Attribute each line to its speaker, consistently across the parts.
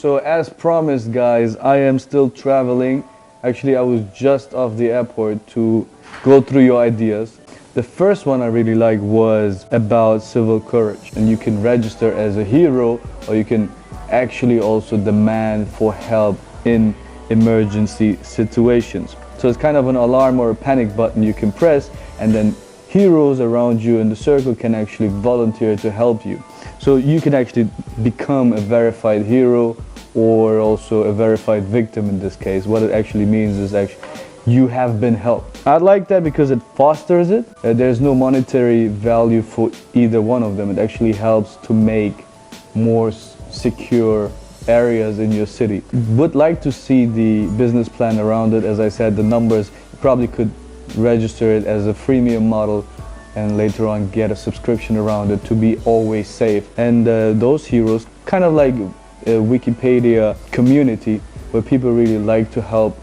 Speaker 1: So as promised, guys, I am still traveling. Actually, I was just off the airport to go through your ideas. The first one I really liked was about civil courage, and you can register as a hero, or you can actually also demand for help in emergency situations. So it's kind of an alarm or a panic button you can press, and then heroes around you in the circle can actually volunteer to help you. So you can actually become a verified hero, or also a verified victim in this case. What it actually means is actually you have been helped. I like that because it fosters it. There's no monetary value for either one of them. It actually helps to make more secure areas in your city. Would like to see the business plan around it. As I said, the numbers, you probably could register it as a freemium model and later on get a subscription around it to be always safe. And those heroes, kind of like a Wikipedia community where people really like to help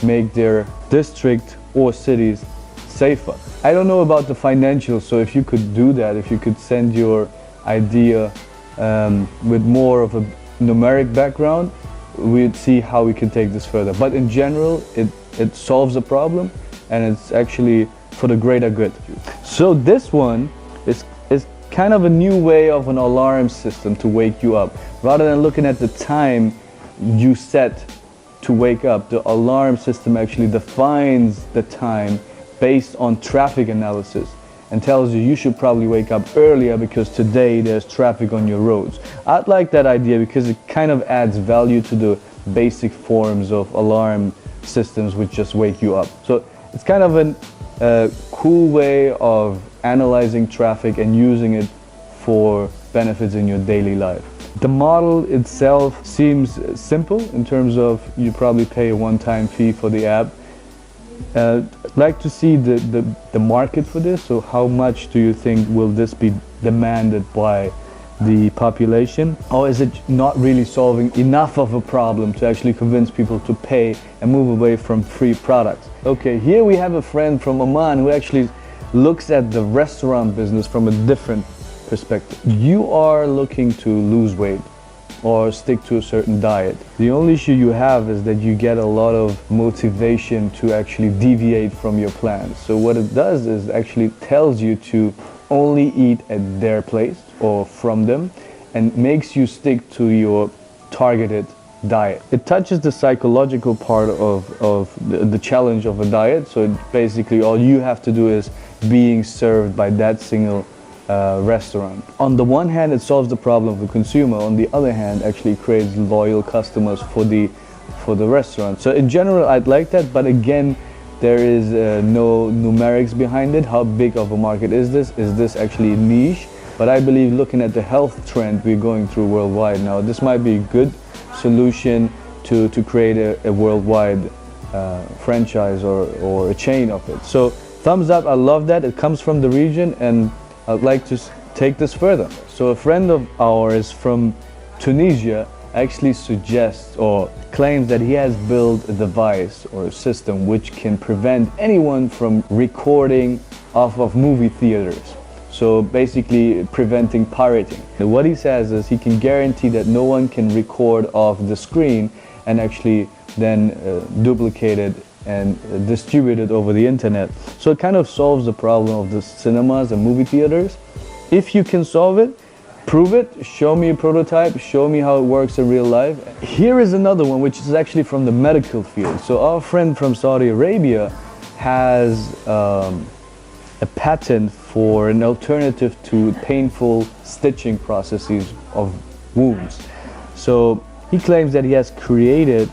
Speaker 1: make their district or cities safer. I don't know about the financials, so if you could do that, if you could send your idea with more of a numeric background, we'd see how we can take this further. But in general, it solves a problem, and it's actually for the greater good. So this one is kind of a new way of an alarm system to wake you up. Rather than looking at the time you set to wake up, the alarm system actually defines the time based on traffic analysis and tells you you should probably wake up earlier because today there's traffic on your roads. I'd like that idea because it kind of adds value to the basic forms of alarm systems which just wake you up. So it's kind of a cool way of analyzing traffic and using it for benefits in your daily life. The model itself seems simple in terms of you probably pay a one-time fee for the app. I'd like to see the market for this. So how much do you think will this be demanded by the population? Or is it not really solving enough of a problem to actually convince people to pay and move away from free products? Okay, here we have a friend from Oman who actually looks at the restaurant business from a different perspective. You are looking to lose weight or stick to a certain diet. The only issue you have is that you get a lot of motivation to actually deviate from your plans. So what it does is actually tells you to only eat at their place or from them, and makes you stick to your targeted diet. It touches the psychological part of the challenge of a diet. So basically all you have to do is being served by that single restaurant. On the one hand, it solves the problem of the consumer. On the other hand, actually creates loyal customers for the restaurant. So in general, I'd like that, but again, there is no numerics behind it. How big of a market is this? Is this actually niche? But I believe, looking at the health trend we're going through worldwide now, this might be a good solution to create a worldwide franchise or a chain of it. So thumbs up, I love that. It comes from the region, and I'd like to take this further. So a friend of ours from Tunisia actually suggests or claims that he has built a device or a system which can prevent anyone from recording off of movie theaters. So basically preventing pirating. And what he says is he can guarantee that no one can record off the screen and actually then duplicate it and distribute it over the internet. So it kind of solves the problem of the cinemas and movie theaters. If you can solve it, prove it, show me a prototype, show me how it works in real life. Here is another one which is actually from the medical field. So our friend from Saudi Arabia has a patent for an alternative to painful stitching processes of wounds. So he claims that he has created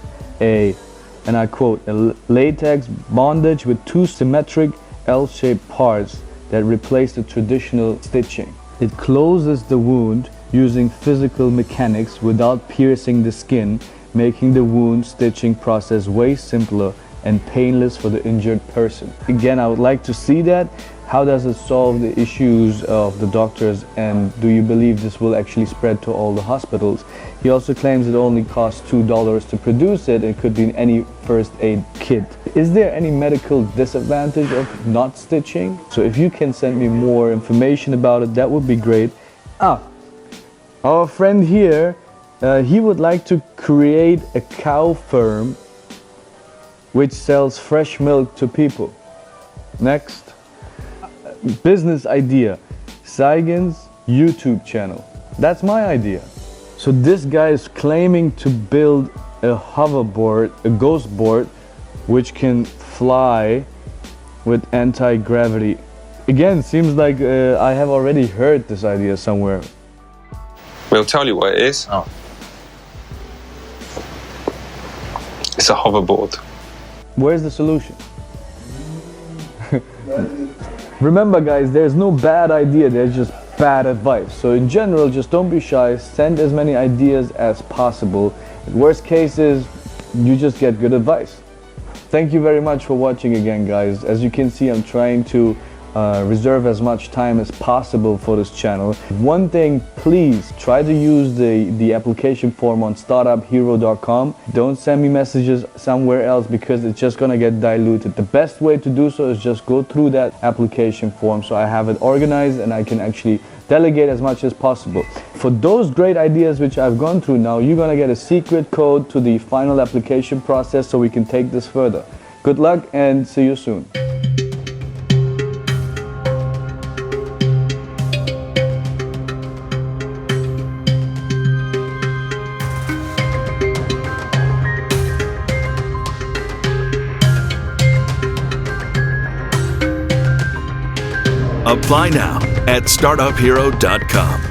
Speaker 1: and I quote, a latex bondage with two symmetric L-shaped parts that replace the traditional stitching. It closes the wound using physical mechanics without piercing the skin, making the wound stitching process way simpler and painless for the injured person. Again, I would like to see that. How does it solve the issues of the doctors, and do you believe this will actually spread to all the hospitals? He also claims it only costs $2 to produce it. It could be in any first aid kit. Is there any medical disadvantage of not stitching? So if you can send me more information about it, that would be great. Our friend here He would like to create a cow farm which sells fresh milk to people. Next, business idea, Saygin's YouTube channel. That's my idea. So this guy is claiming to build a hoverboard, a ghost board, which can fly with anti-gravity. Again, seems like I have already heard this idea somewhere.
Speaker 2: We'll tell you what it is.
Speaker 3: Oh.
Speaker 2: It's a hoverboard.
Speaker 1: Where's the solution? Remember guys, there's no bad idea, there's just bad advice. So in general, just don't be shy, send as many ideas as possible. In worst cases, you just get good advice. Thank you very much for watching again guys. As you can see, I'm trying to reserve as much time as possible for this channel. One thing, please try to use the application form on StartupHero.com. Don't send me messages somewhere else because it's just gonna get diluted. The best way to do so is just go through that application form so I have it organized and I can actually delegate as much as possible. For those great ideas which I've gone through now, you're gonna get a secret code to the final application process so we can take this further. Good luck and see you soon.
Speaker 4: Apply now at StartupHero.com.